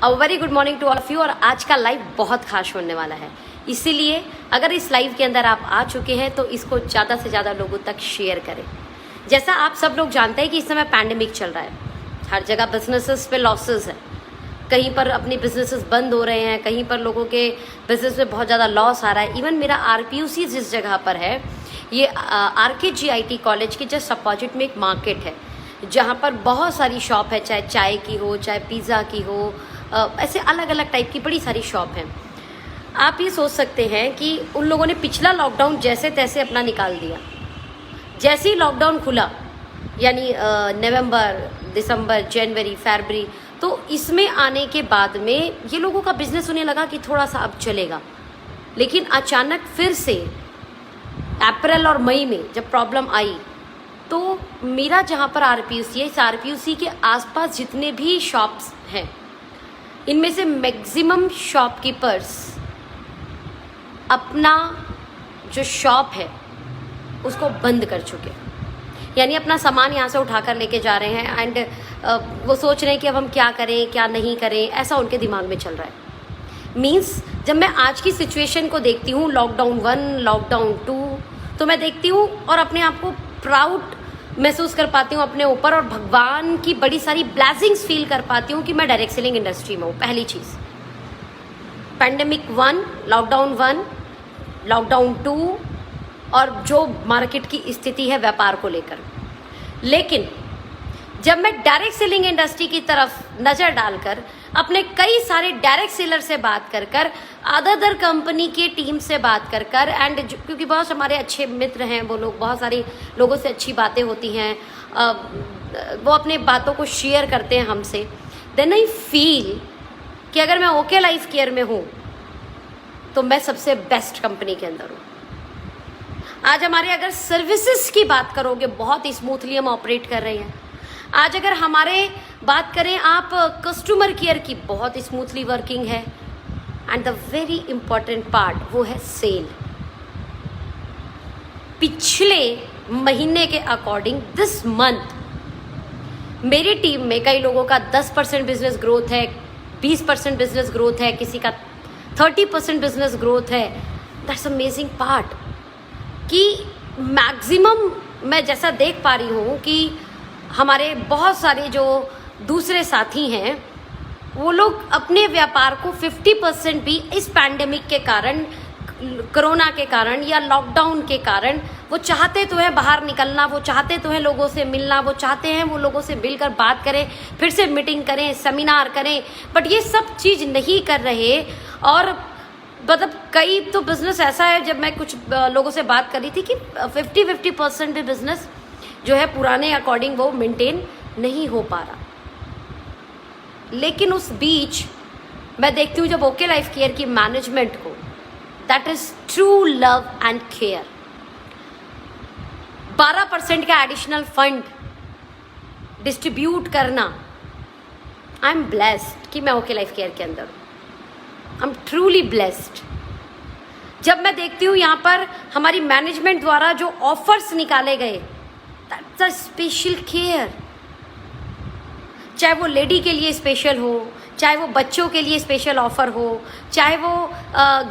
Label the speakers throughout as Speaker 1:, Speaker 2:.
Speaker 1: A very good morning to all of you. और आज का लाइव बहुत खास होने वाला है, इसीलिए अगर इस लाइव के अंदर आप आ चुके हैं तो इसको ज़्यादा से ज़्यादा लोगों तक शेयर करें। जैसा आप सब लोग जानते हैं कि इस समय पैंडेमिक चल रहा है, हर जगह बिजनेसेस पे लॉसेस है, कहीं पर अपनी बिजनेसेस बंद हो रहे हैं, कहीं पर लोगों के बिजनेस में बहुत ज़्यादा लॉस आ रहा है। इवन मेरा RPUC जिस जगह पर है, ये RKGIT कॉलेज के जस्ट अपोजिट में एक मार्केट है जहाँ पर बहुत सारी शॉप है, चाहे चाय की हो, चाहे पिज़्ज़ा की हो, ऐसे अलग अलग टाइप की बड़ी सारी शॉप हैं। आप ये सोच सकते हैं कि उन लोगों ने पिछला लॉकडाउन जैसे तैसे अपना निकाल दिया। जैसे ही लॉकडाउन खुला, यानी नवंबर, दिसंबर, जनवरी, फरवरी, तो इसमें आने के बाद में ये लोगों का बिजनेस उन्हें लगा कि थोड़ा सा अब चलेगा। लेकिन अचानक फिर से अप्रैल और मई में जब प्रॉब्लम आई, तो मेरा जहाँ पर RPUC है, इस RPUC के आसपास जितने भी शॉप्स हैं, इनमें से मैक्सिमम शॉपकीपर्स अपना जो शॉप है उसको बंद कर चुके हैं, यानी अपना सामान यहाँ से उठाकर लेके जा रहे हैं। एंड वो सोच रहे हैं कि अब हम क्या करें क्या नहीं करें, ऐसा उनके दिमाग में चल रहा है। मीन्स जब मैं आज की सिचुएशन को देखती हूँ, लॉकडाउन 1, लॉकडाउन 2, तो मैं देखती हूँ और अपने आप को प्राउड महसूस कर पाती हूँ अपने ऊपर, और भगवान की बड़ी सारी ब्लेसिंग्स फील कर पाती हूँ कि मैं डायरेक्ट सेलिंग इंडस्ट्री में हूँ। पहली चीज़, पैंडेमिक 1, लॉकडाउन 1, लॉकडाउन 2 और जो मार्केट की स्थिति है व्यापार को लेकर। लेकिन जब मैं डायरेक्ट सेलिंग इंडस्ट्री की तरफ नज़र डालकर अपने कई सारे डायरेक्ट सेलर से बात कर कर, अदर कंपनी के टीम से बात कर कर, एंड क्योंकि बहुत हमारे अच्छे मित्र हैं वो लोग, बहुत सारे लोगों से अच्छी बातें होती हैं, वो अपने बातों को शेयर करते हैं हमसे, देन आई फील कि अगर मैं OK लाइफ केयर में हूँ तो मैं सबसे बेस्ट कंपनी के अंदर हूँ। आज हमारे अगर सर्विसेज की बात करोगे, बहुत स्मूथली हम ऑपरेट कर रहे हैं। आज अगर हमारे बात करें आप कस्टमर केयर की, बहुत स्मूथली वर्किंग है। And the very important part वो है सेल। पिछले महीने के अकॉर्डिंग दिस मंथ मेरी टीम में कई लोगों का 10% बिजनेस ग्रोथ है, 20% बिजनेस ग्रोथ है, किसी का 30% बिजनेस ग्रोथ है। दैट्स अमेजिंग पार्ट कि मैक्सिमम मैं जैसा देख पा रही हूँ कि हमारे बहुत सारे जो दूसरे साथी हैं वो लोग अपने व्यापार को 50% भी इस पैंडेमिक के कारण, कोरोना के कारण या लॉकडाउन के कारण, वो चाहते तो हैं बाहर निकलना, वो चाहते तो हैं लोगों से मिलना, वो चाहते हैं वो लोगों से मिलकर बात करें, फिर से मीटिंग करें, सेमिनार करें, बट ये सब चीज़ नहीं कर रहे। और मतलब कई तो बिजनेस ऐसा है, जब मैं कुछ लोगों से बात कर रही थी कि 50% भी बिजनेस जो है पुराने अकॉर्डिंग वो मेंटेन नहीं हो पा रहा। लेकिन उस बीच मैं देखती हूँ जब OK लाइफ केयर की मैनेजमेंट को, that is true love and care, 12% का एडिशनल फंड डिस्ट्रीब्यूट करना, आई एम ब्लेस्ड कि मैं OK लाइफ केयर के अंदर हूँ। I am truly blessed. जब मैं देखती हूँ यहाँ पर हमारी मैनेजमेंट द्वारा जो ऑफर्स निकाले गए, दैट्स अ स्पेशल केयर। चाहे वो लेडी के लिए स्पेशल हो, चाहे वो बच्चों के लिए स्पेशल ऑफर हो, चाहे वो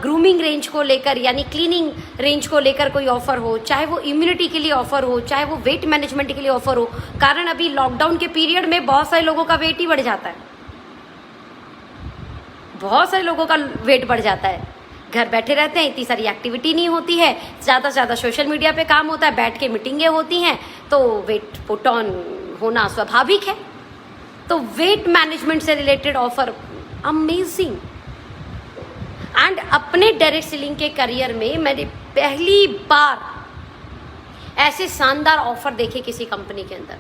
Speaker 1: ग्रूमिंग रेंज को लेकर यानी क्लीनिंग रेंज को लेकर कोई ऑफर हो, चाहे वो इम्यूनिटी के लिए ऑफर हो, चाहे वो वेट मैनेजमेंट के लिए ऑफर हो। कारण अभी लॉकडाउन के पीरियड में बहुत सारे लोगों का वेट ही बढ़ जाता है, बहुत सारे लोगों का वेट बढ़ जाता है। घर बैठे रहते हैं, इतनी सारी एक्टिविटी नहीं होती है, ज़्यादा से ज़्यादा सोशल मीडिया पे काम होता है, बैठ के मीटिंगें होती हैं, तो वेट पुट ऑन होना स्वाभाविक है। तो वेट मैनेजमेंट से रिलेटेड ऑफर अमेजिंग। एंड अपने डायरेक्ट सेलिंग के करियर में मैंने पहली बार ऐसे शानदार ऑफर देखे किसी कंपनी के अंदर।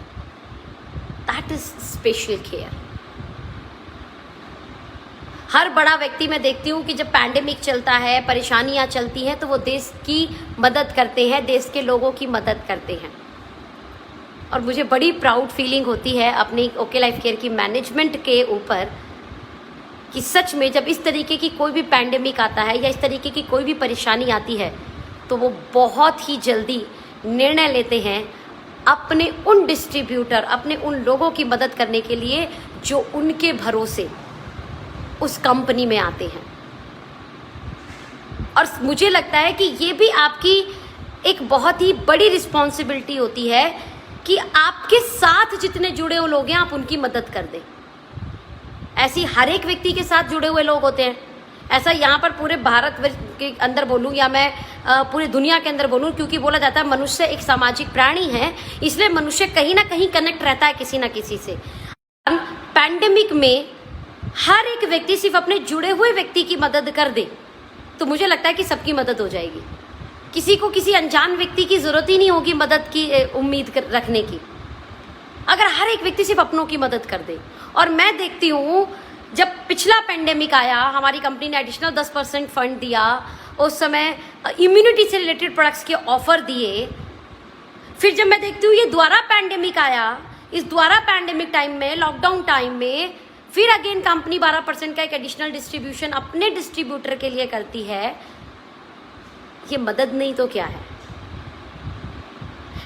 Speaker 1: That is special care. हर बड़ा व्यक्ति मैं देखती हूँ कि जब पैंडेमिक चलता है, परेशानियाँ चलती हैं, तो वो देश की मदद करते हैं, देश के लोगों की मदद करते हैं। और मुझे बड़ी प्राउड फीलिंग होती है अपनी OK लाइफ केयर की मैनेजमेंट के ऊपर कि सच में जब इस तरीके की कोई भी पैंडेमिक आता है या इस तरीके की कोई भी परेशानी आती है, तो वो बहुत ही जल्दी निर्णय लेते हैं अपने उन डिस्ट्रीब्यूटर, अपने उन लोगों की मदद करने के लिए जो उनके भरोसे उस कंपनी में आते हैं। और मुझे लगता है कि ये भी आपकी एक बहुत ही बड़ी रिस्पॉन्सिबिलिटी होती है कि आपके साथ जितने जुड़े हुए लोग हैं आप उनकी मदद कर दें। ऐसी हर एक व्यक्ति के साथ जुड़े हुए लोग होते हैं, ऐसा यहाँ पर पूरे भारत के अंदर बोलूँ या मैं पूरी दुनिया के अंदर बोलूँ, क्योंकि बोला जाता है मनुष्य एक सामाजिक प्राणी है, इसलिए मनुष्य कहीं ना कहीं कनेक्ट रहता है किसी ना किसी से। पैंडेमिक में हर एक व्यक्ति सिर्फ अपने जुड़े हुए व्यक्ति की मदद कर दे तो मुझे लगता है कि सबकी मदद हो जाएगी। किसी को किसी अनजान व्यक्ति की जरूरत ही नहीं होगी मदद की उम्मीद रखने की, अगर हर एक व्यक्ति सिर्फ अपनों की मदद कर दे। और मैं देखती हूँ जब पिछला पेंडेमिक आया, हमारी कंपनी ने एडिशनल 10% फंड दिया, उस समय इम्यूनिटी से रिलेटेड प्रोडक्ट्स के ऑफर दिए। फिर जब मैं देखती हूँ ये दोबारा पैंडेमिक आया, इस दोबारा पैंडेमिक टाइम में, लॉकडाउन टाइम में, फिर अगेन कंपनी 12% का एक एडिशनल डिस्ट्रीब्यूशन अपने डिस्ट्रीब्यूटर के लिए करती है। ये मदद नहीं तो क्या है?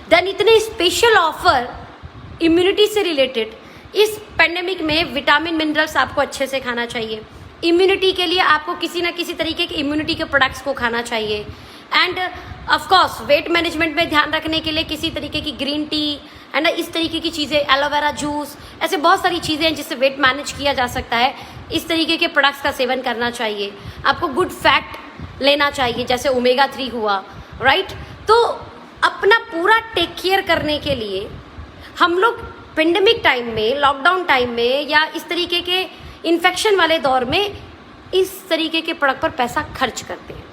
Speaker 1: देन इतने स्पेशल ऑफर इम्यूनिटी से रिलेटेड। इस पेंडेमिक में विटामिन मिनरल्स आपको अच्छे से खाना चाहिए, इम्यूनिटी के लिए आपको किसी ना किसी तरीके के इम्यूनिटी के प्रोडक्ट्स को खाना चाहिए। End of course weight management में ध्यान रखने के लिए किसी तरीके की ग्रीन टी एंड इस तरीके की चीज़ें, एलोवेरा जूस, ऐसे बहुत सारी चीज़ें हैं जिससे वेट मैनेज किया जा सकता है। इस तरीके के प्रोडक्ट्स का सेवन करना चाहिए। आपको गुड फैट लेना चाहिए जैसे ओमेगा 3 हुआ, राइट। तो अपना पूरा टेक केयर करने के लिए हम लोग पेंडेमिक टाइम में, लॉकडाउन टाइम में या इस तरीके के इन्फेक्शन वाले दौर में इस तरीके के प्रोडक्ट पर पैसा खर्च करते हैं।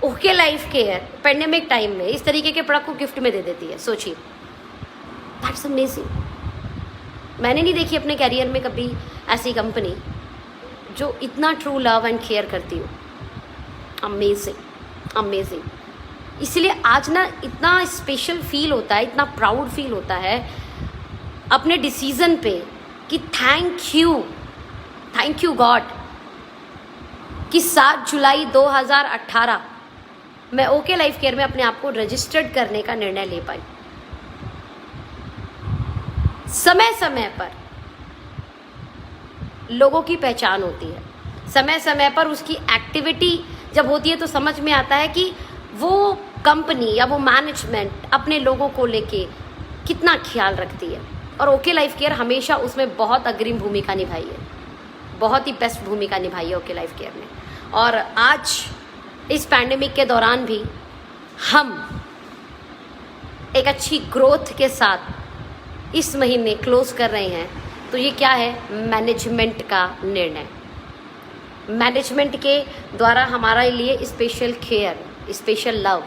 Speaker 1: Okay life care pandemic time में इस तरीके के प्रोडक्ट को गिफ्ट में दे देती है। सोचिए, दैट्स अमेजिंग। मैंने नहीं देखी अपने कैरियर में कभी ऐसी कंपनी जो इतना ट्रू लव एंड केयर करती हो। Amazing, amazing. इसलिए आज ना इतना स्पेशल फील होता है, इतना प्राउड फील होता है अपने डिसीजन पे कि थैंक यू गॉड कि 7 जुलाई 2018 मैं ओके लाइफ केयर में अपने आप को रजिस्टर्ड करने का निर्णय ले पाई। समय समय पर लोगों की पहचान होती है, समय समय पर उसकी एक्टिविटी जब होती है तो समझ में आता है कि वो कंपनी या वो मैनेजमेंट अपने लोगों को लेके कितना ख्याल रखती है। और ओके लाइफ केयर हमेशा उसमें बहुत अग्रिम भूमिका निभाई है, बहुत ही बेस्ट भूमिका निभाई है ओके लाइफ केयर ने। और आज इस पैंडेमिक के दौरान भी हम एक अच्छी ग्रोथ के साथ इस महीने क्लोज कर रहे हैं। तो ये क्या है? मैनेजमेंट का निर्णय। मैनेजमेंट के द्वारा हमारे लिए स्पेशल केयर, स्पेशल लव।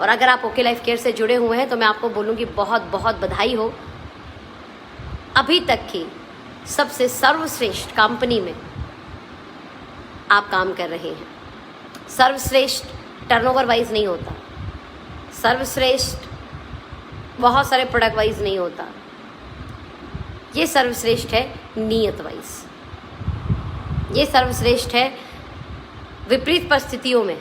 Speaker 1: और अगर आप ओके लाइफ केयर से जुड़े हुए हैं तो मैं आपको बोलूँगी बहुत बहुत बधाई हो। अभी तक की सबसे सर्वश्रेष्ठ कंपनी में आप काम कर रहे हैं। सर्वश्रेष्ठ टर्नओवर वाइज नहीं होता, सर्वश्रेष्ठ बहुत सारे प्रोडक्ट वाइज नहीं होता, ये सर्वश्रेष्ठ है नियत वाइज। ये सर्वश्रेष्ठ है विपरीत परिस्थितियों में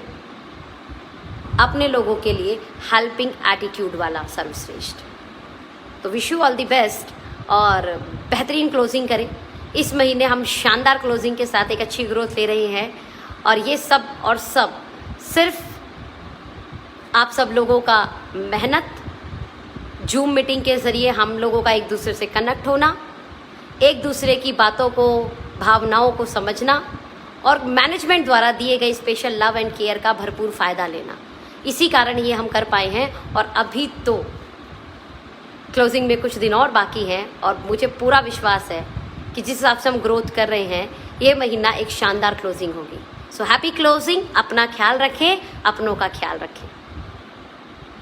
Speaker 1: अपने लोगों के लिए हेल्पिंग एटीट्यूड वाला सर्वश्रेष्ठ। तो wish you all the best और बेहतरीन क्लोजिंग करें। इस महीने हम शानदार क्लोजिंग के साथ एक अच्छी ग्रोथ ले रहे हैं और ये सब और सब सिर्फ आप सब लोगों का मेहनत, जूम मीटिंग के ज़रिए हम लोगों का एक दूसरे से कनेक्ट होना, एक दूसरे की बातों को, भावनाओं को समझना और मैनेजमेंट द्वारा दिए गए स्पेशल लव एंड केयर का भरपूर फ़ायदा लेना, इसी कारण ये हम कर पाए हैं। और अभी तो क्लोजिंग में कुछ दिन और बाकी हैं और मुझे पूरा विश्वास है कि जिस हिसाब से हम ग्रोथ कर रहे हैं ये महीना एक शानदार क्लोजिंग होगी। So happy closing. अपना ख्याल रखें, अपनों का ख्याल रखें।